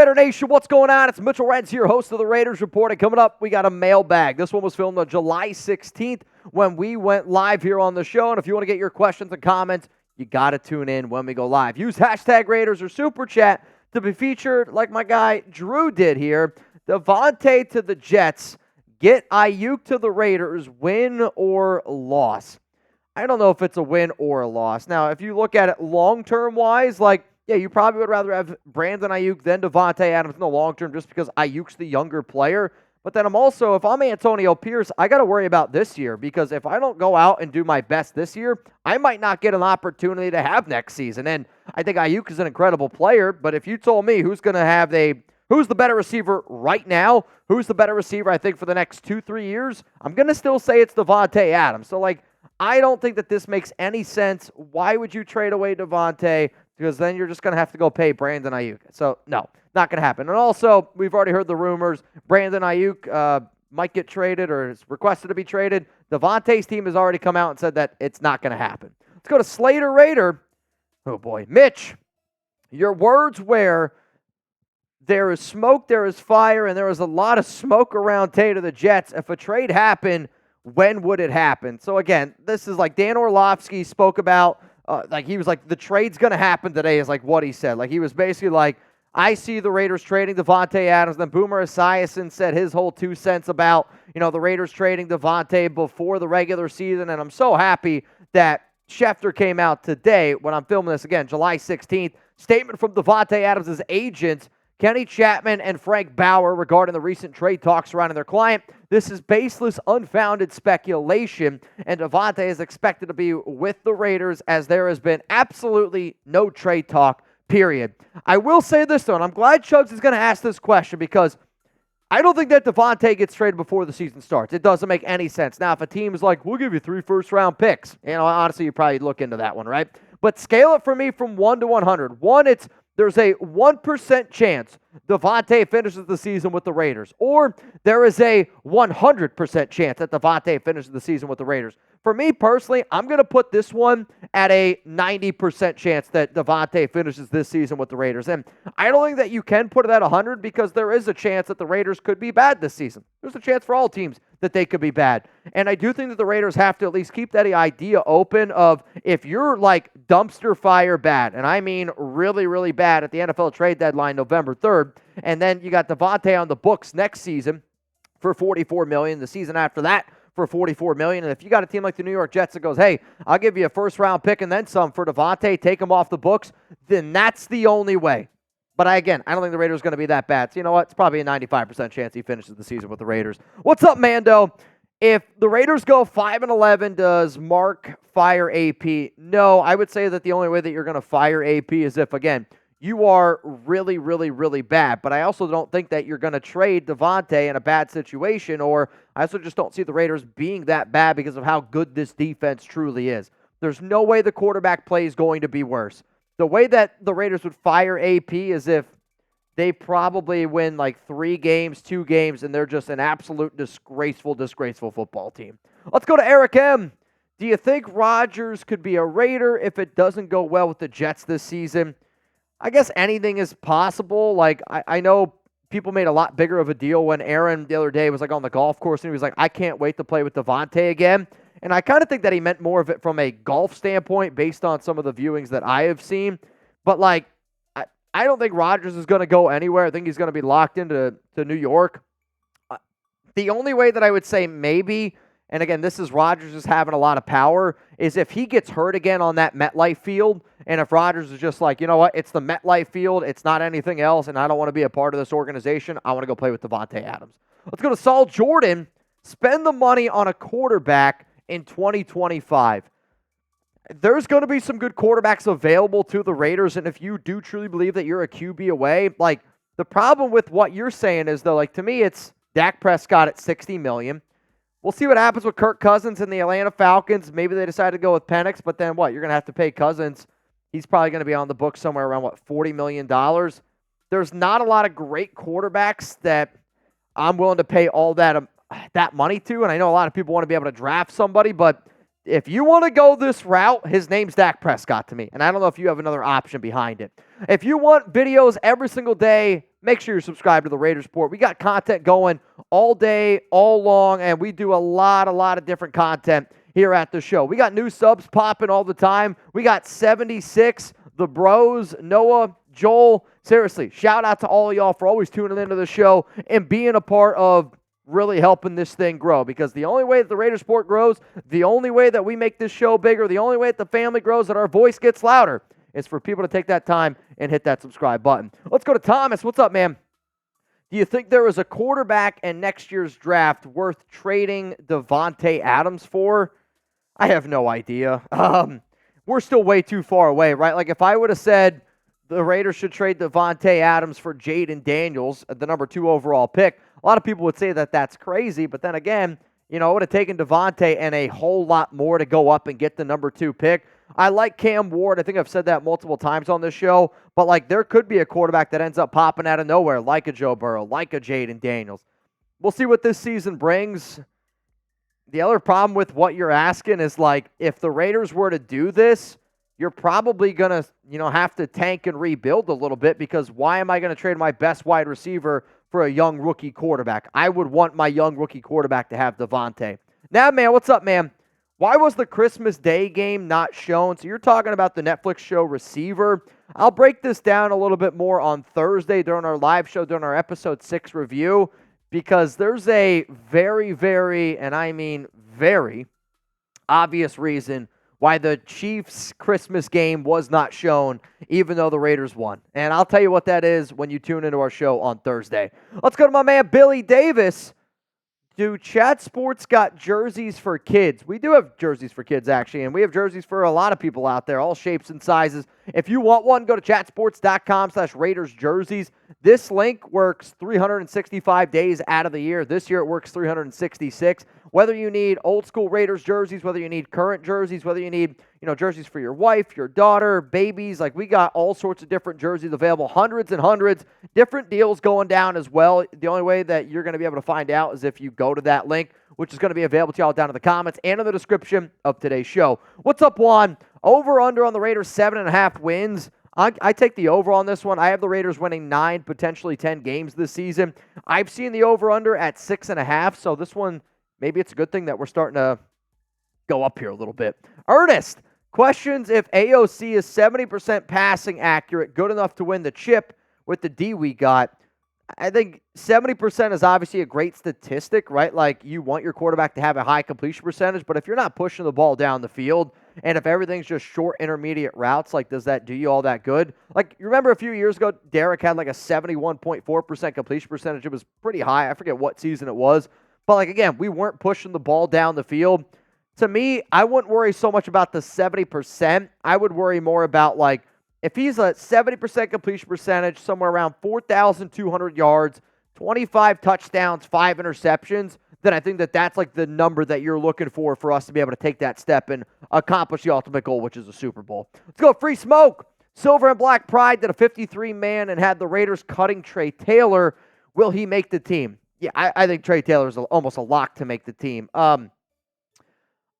Raider Nation, what's going on? It's Mitchell Renz here, host of the Raiders Report. And coming up, we got a mailbag. This one was filmed on July 16th when we went live here on the show. And if you want to get your questions and comments, you got to tune in when we go live. Use hashtag Raiders or Super Chat to be featured like my guy Drew did here. Davante to the Jets. Get Aiyuk to the Raiders. Win or loss? I don't know if it's a win or a loss. Now, if you look at it long-term wise, yeah, you probably would rather have Brandon Aiyuk than Davante Adams in the long term just because Ayuk's the younger player. But then if I'm Antonio Pierce, I got to worry about this year because if I don't go out and do my best this year, I might not get an opportunity to have next season. And I think Aiyuk is an incredible player, but if you told me who's the better receiver right now, who's the better receiver I think for the next 2-3 years, I'm going to still say it's Davante Adams. So I don't think that this makes any sense. Why would you trade away Davante? Because then you're just going to have to go pay Brandon Aiyuk. So, no, not going to happen. And also, we've already heard the rumors. Brandon Aiyuk might get traded or is requested to be traded. Davante's team has already come out and said that it's not going to happen. Let's go to Slater Raider. Oh, boy. Mitch, your words were, there is smoke, there is fire, and there is a lot of smoke around Tay to the Jets. If a trade happened, when would it happen? So, again, this is like Dan Orlovsky spoke about. He was like, the trade's going to happen today is like what he said. He was basically like, I see the Raiders trading Davante Adams. Then Boomer Esiason said his whole 2 cents about, the Raiders trading Davante before the regular season. And I'm so happy that Schefter came out today when I'm filming this again, July 16th. Statement from Davante Adams' agent, Kenny Chapman and Frank Bauer, regarding the recent trade talks surrounding their client. This is baseless, unfounded speculation, and Davante is expected to be with the Raiders as there has been absolutely no trade talk, period. I will say this, though, and I'm glad Chugs is going to ask this question because I don't think that Davante gets traded before the season starts. It doesn't make any sense. Now, if a team is like, we'll give you 3 first-round picks, honestly, you probably look into that one, right? But scale it for me from 1 to 100. There's a 1% chance Davante finishes the season with the Raiders, or there is a 100% chance that Davante finishes the season with the Raiders. For me personally, I'm going to put this one at a 90% chance that Davante finishes this season with the Raiders. And I don't think that you can put it at 100 because there is a chance that the Raiders could be bad this season. There's a chance for all teams that they could be bad. And I do think that the Raiders have to at least keep that idea open of if you're like dumpster fire bad, and I mean really, really bad at the NFL trade deadline November 3rd, and then you got Davante on the books next season for $44 million, the season after that for $44 million. And if you got a team like the New York Jets that goes, hey, I'll give you a first-round pick and then some for Davante, take him off the books, then that's the only way. But I don't think the Raiders are going to be that bad. So you know what? It's probably a 95% chance he finishes the season with the Raiders. What's up, Mando? If the Raiders go 5-11, does Mark fire AP? No, I would say that the only way that you're going to fire AP is if, again, you are really, really, really bad. But I also don't think that you're going to trade Davante in a bad situation, or I also just don't see the Raiders being that bad because of how good this defense truly is. There's no way the quarterback play is going to be worse. The way that the Raiders would fire AP is if they probably win 3 games, 2 games, and they're just an absolute disgraceful football team. Let's go to Eric M. Do you think Rodgers could be a Raider if it doesn't go well with the Jets this season? I guess anything is possible. I know people made a lot bigger of a deal when Aaron the other day was on the golf course and he was like, I can't wait to play with Davante again. And I kind of think that he meant more of it from a golf standpoint based on some of the viewings that I have seen. But I don't think Rodgers is going to go anywhere. I think he's going to be locked into New York. The only way that I would say maybe, and again, this is Rodgers just having a lot of power, is if he gets hurt again on that MetLife field, and if Rodgers is just like, you know what, it's the MetLife field, it's not anything else, and I don't want to be a part of this organization, I want to go play with Davante Adams. Let's go to Saul Jordan. Spend the money on a quarterback in 2025. There's going to be some good quarterbacks available to the Raiders, and if you do truly believe that you're a QB away, the problem with what you're saying is, though, to me, it's Dak Prescott at $60 million. We'll see what happens with Kirk Cousins and the Atlanta Falcons. Maybe they decide to go with Penix, but then what? You're going to have to pay Cousins. He's probably going to be on the book somewhere around, $40 million. There's not a lot of great quarterbacks that I'm willing to pay all that money to, and I know a lot of people want to be able to draft somebody, but if you want to go this route, his name's Dak Prescott to me, and I don't know if you have another option behind it. If you want videos every single day make sure you're subscribed to the Raiders Report. We got content going all day, all long, and we do a lot of different content here at the show. We got new subs popping all the time. We got 76, the bros, Noah, Joel. Seriously, shout out to all of y'all for always tuning into the show and being a part of really helping this thing grow, because the only way that the Raiders Report grows, the only way that we make this show bigger, the only way that the family grows, that our voice gets louder, is for people to take that time and hit that subscribe button. Let's go to Thomas. What's up, man? Do you think there is a quarterback in next year's draft worth trading Davante Adams for? I have no idea. We're still way too far away, right? Like, if I would have said the Raiders should trade Davante Adams for Jaden Daniels, the number 2 overall pick, a lot of people would say that that's crazy. But then again, it would have taken Davante and a whole lot more to go up and get the number 2 pick. I like Cam Ward. I think I've said that multiple times on this show. But, like, there could be a quarterback that ends up popping out of nowhere, like a Joe Burrow, like a Jaden Daniels. We'll see what this season brings. The other problem with what you're asking is, like, if the Raiders were to do this, you're probably going to, have to tank and rebuild a little bit, because why am I going to trade my best wide receiver for a young rookie quarterback? I would want my young rookie quarterback to have Davante. Now, man, what's up, man? Why was the Christmas Day game not shown? So you're talking about the Netflix show Receiver. I'll break this down a little bit more on Thursday during our live show, during our episode 6 review, because there's a very, very, and I mean very obvious reason why the Chiefs' Christmas game was not shown, even though the Raiders won. And I'll tell you what that is when you tune into our show on Thursday. Let's go to my man, Billy Davis. Do Chat Sports got jerseys for kids? We do have jerseys for kids, actually, and we have jerseys for a lot of people out there, all shapes and sizes. If you want one, go to chatsports.com/Raiders jerseys. This link works 365 days out of the year. This year it works 366. Whether you need old school Raiders jerseys, whether you need current jerseys, whether you need, jerseys for your wife, your daughter, babies, like, we got all sorts of different jerseys available, hundreds and hundreds, different deals going down as well. The only way that you're going to be able to find out is if you go to that link, which is going to be available to y'all down in the comments and in the description of today's show. What's up, Juan? Over under on the Raiders, 7.5 wins. I take the over on this one. I have the Raiders winning 9, potentially 10 games this season. I've seen the over under at 6.5, so this one, maybe it's a good thing that we're starting to go up here a little bit. Ernest questions if AOC is 70% passing accurate, good enough to win the chip with the D we got. I think 70% is obviously a great statistic, right? Like, you want your quarterback to have a high completion percentage, but if you're not pushing the ball down the field and if everything's just short intermediate routes, like, does that do you all that good? Like, you remember a few years ago, Derek had like a 71.4% completion percentage. It was pretty high. I forget what season it was. But, like, again, we weren't pushing the ball down the field. To me, I wouldn't worry so much about the 70%. I would worry more about, like, if he's a 70% completion percentage, somewhere around 4,200 yards, 25 touchdowns, 5 interceptions, then I think that that's like the number that you're looking for us to be able to take that step and accomplish the ultimate goal, which is a Super Bowl. Let's go, Free Smoke. Silver and Black Pride did a 53-man and had the Raiders cutting Trey Taylor. Will he make the team? Yeah, I think Trey Taylor is almost a lock to make the team.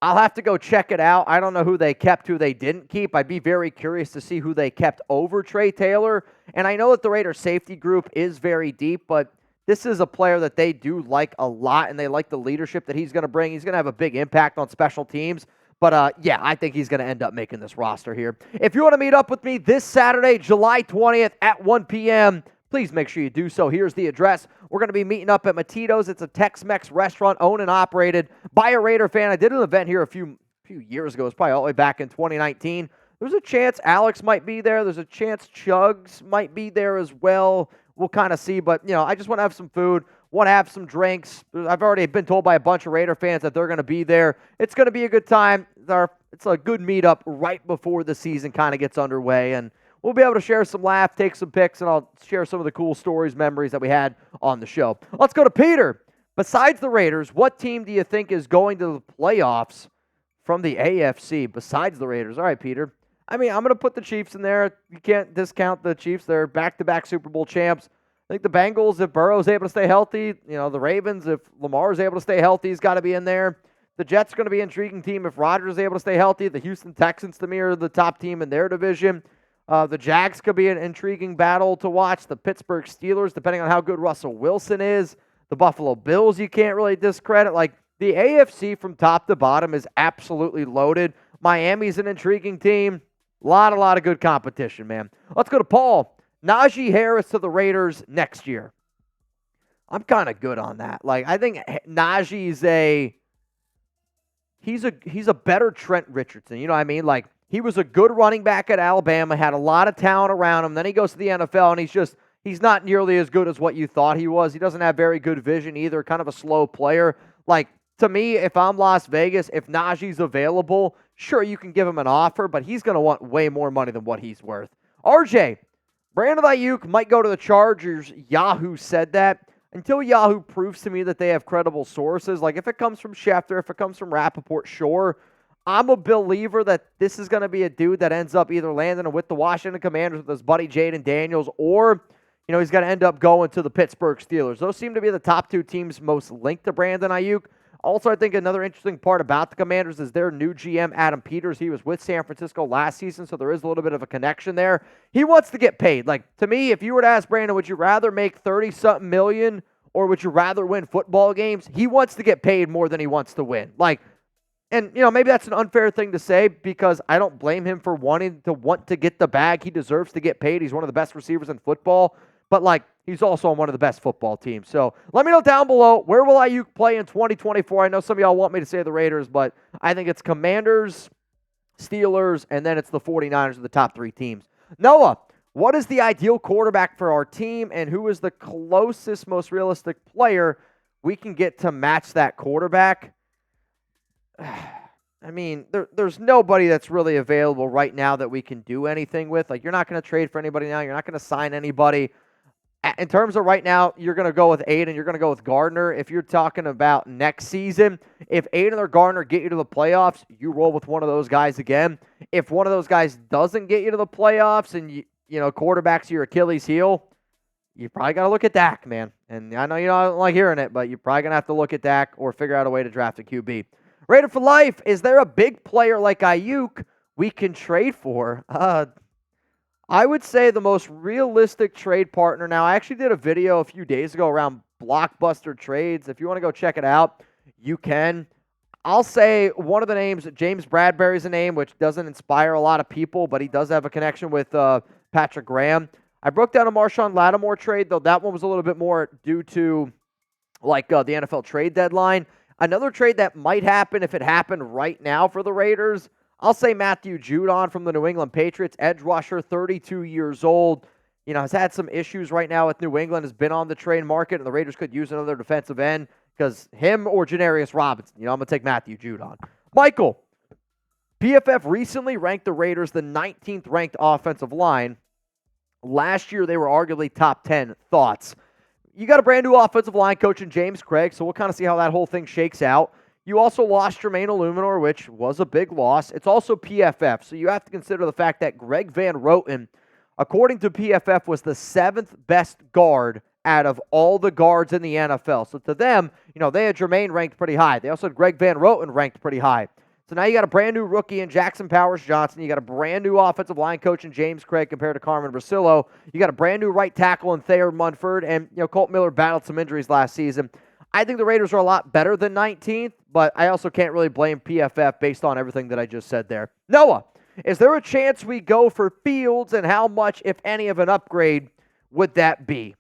I'll have to go check it out. I don't know who they kept, who they didn't keep. I'd be very curious to see who they kept over Trey Taylor. And I know that the Raiders safety group is very deep, but this is a player that they do like a lot, and they like the leadership that he's going to bring. He's going to have a big impact on special teams. But, yeah, I think he's going to end up making this roster here. If you want to meet up with me this Saturday, July 20th at 1 p.m., please make sure you do so. Here's the address. We're going to be meeting up at Matito's. It's a Tex-Mex restaurant owned and operated by a Raider fan. I did an event here a few years ago. It was probably all the way back in 2019. There's a chance Alex might be there. There's a chance Chugs might be there as well. We'll kind of see. But, I just want to have some food, want to have some drinks. I've already been told by a bunch of Raider fans that they're going to be there. It's going to be a good time. It's a good meetup right before the season kind of gets underway. And we'll be able to share some laughs, take some pics, and I'll share some of the cool stories, memories that we had on the show. Let's go to Peter. Besides the Raiders, what team do you think is going to the playoffs from the AFC besides the Raiders? All right, Peter. I mean, I'm going to put the Chiefs in there. You can't discount the Chiefs. They're back-to-back Super Bowl champs. I think the Bengals, if Burrow's able to stay healthy, the Ravens, if Lamar's able to stay healthy, he's got to be in there. The Jets are going to be an intriguing team if Rodgers is able to stay healthy. The Houston Texans, to me, are the top team in their division. The Jags could be an intriguing battle to watch. The Pittsburgh Steelers, depending on how good Russell Wilson is. The Buffalo Bills, you can't really discredit. Like, the AFC from top to bottom is absolutely loaded. Miami's an intriguing team. A lot of good competition, man. Let's go to Paul. Najee Harris to the Raiders next year. I'm kind of good on that. Like, I think Najee's he's a better Trent Richardson. You know what I mean? Like, he was a good running back at Alabama, had a lot of talent around him. Then he goes to the NFL, and he's not nearly as good as what you thought he was. He doesn't have very good vision either, kind of a slow player. Like, to me, if I'm Las Vegas, if Najee's available, sure, you can give him an offer, but he's going to want way more money than what he's worth. RJ, Brandon Aiyuk might go to the Chargers. Yahoo said that. Until Yahoo proves to me that they have credible sources, like if it comes from Schefter, if it comes from Rappaport, sure. I'm a believer that this is going to be a dude that ends up either landing with the Washington Commanders with his buddy Jaden Daniels, or he's going to end up going to the Pittsburgh Steelers. Those seem to be the top two teams most linked to Brandon Aiyuk. Also, I think another interesting part about the Commanders is their new GM, Adam Peters. He was with San Francisco last season, so there is a little bit of a connection there. He wants to get paid. Like, to me, if you were to ask Brandon, would you rather make 30-something million or would you rather win football games? He wants to get paid more than he wants to win. Like, and, maybe that's an unfair thing to say because I don't blame him for want to get the bag. He deserves to get paid. He's one of the best receivers in football. But, like, he's also on one of the best football teams. So let me know down below, where will Aiyuk play in 2024? I know some of y'all want me to say the Raiders, but I think it's Commanders, Steelers, and then it's the 49ers are the top three teams. Noah, what is the ideal quarterback for our team, and who is the closest, most realistic player we can get to match that quarterback? I mean, there's nobody that's really available right now that we can do anything with. Like, you're not going to trade for anybody now. You're not going to sign anybody. In terms of right now, you're going to go with Aiden. You're going to go with Gardner. If you're talking about next season, if Aiden or Gardner get you to the playoffs, you roll with one of those guys again. If one of those guys doesn't get you to the playoffs and, quarterback's your Achilles heel, you probably got to look at Dak, man. And I know you don't like hearing it, but you're probably going to have to look at Dak or figure out a way to draft a QB. Raider for life, is there a big player like Aiyuk we can trade for? I would say the most realistic trade partner. Now, I actually did a video a few days ago around blockbuster trades. If you want to go check it out, you can. I'll say one of the names, James Bradbury's a name, which doesn't inspire a lot of people, but he does have a connection with Patrick Graham. I broke down a Marshawn Lattimore trade, though that one was a little bit more due to the NFL trade deadline. Another trade that might happen if it happened right now for the Raiders, I'll say Matthew Judon from the New England Patriots, edge rusher, 32 years old. Has had some issues right now with New England, has been on the trade market, and the Raiders could use another defensive end because him or Janarius Robinson. I'm going to take Matthew Judon. Michael, PFF recently ranked the Raiders the 19th ranked offensive line. Last year, they were arguably top 10. Thoughts? You got a brand new offensive line coach in James Craig, so we'll kind of see how that whole thing shakes out. You also lost Jermaine Illuminor, which was a big loss. It's also PFF, so you have to consider the fact that Greg Van Roten, according to PFF, was the 7th best guard out of all the guards in the NFL. So to them, they had Jermaine ranked pretty high. They also had Greg Van Roten ranked pretty high. So now you got a brand new rookie in Jackson Powers Johnson. You got a brand new offensive line coach in James Craig compared to Carmen Brasillo. You got a brand new right tackle in Thayer Munford, and Colt Miller battled some injuries last season. I think the Raiders are a lot better than 19th, but I also can't really blame PFF based on everything that I just said there. Noah, is there a chance we go for Fields, and how much, if any, of an upgrade would that be?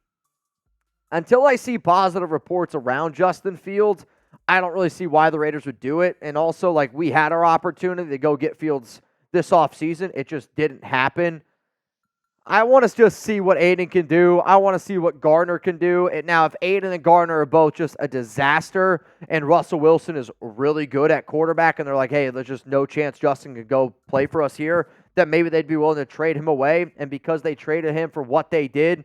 Until I see positive reports around Justin Fields, I don't really see why the Raiders would do it. And also, we had our opportunity to go get Fields this offseason. It just didn't happen. I want to just see what Aiden can do. I want to see what Gardner can do. And now, if Aiden and Gardner are both just a disaster and Russell Wilson is really good at quarterback and they're like, hey, there's just no chance Justin could go play for us here, then maybe they'd be willing to trade him away. And because they traded him for what they did,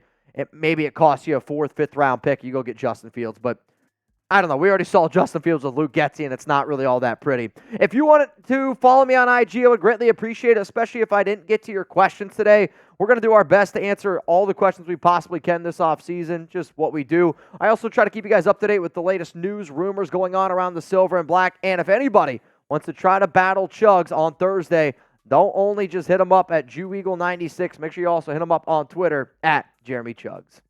maybe it costs you a 4th, 5th round pick. You go get Justin Fields. But I don't know. We already saw Justin Fields with Luke Getsy, and it's not really all that pretty. If you wanted to follow me on IG, I would greatly appreciate it, especially if I didn't get to your questions today. We're going to do our best to answer all the questions we possibly can this offseason, just what we do. I also try to keep you guys up to date with the latest news, rumors going on around the silver and black. And if anybody wants to try to battle Chugs on Thursday, don't only just hit him up at JewEagle96. Make sure you also hit him up on Twitter at Jeremy Chugs.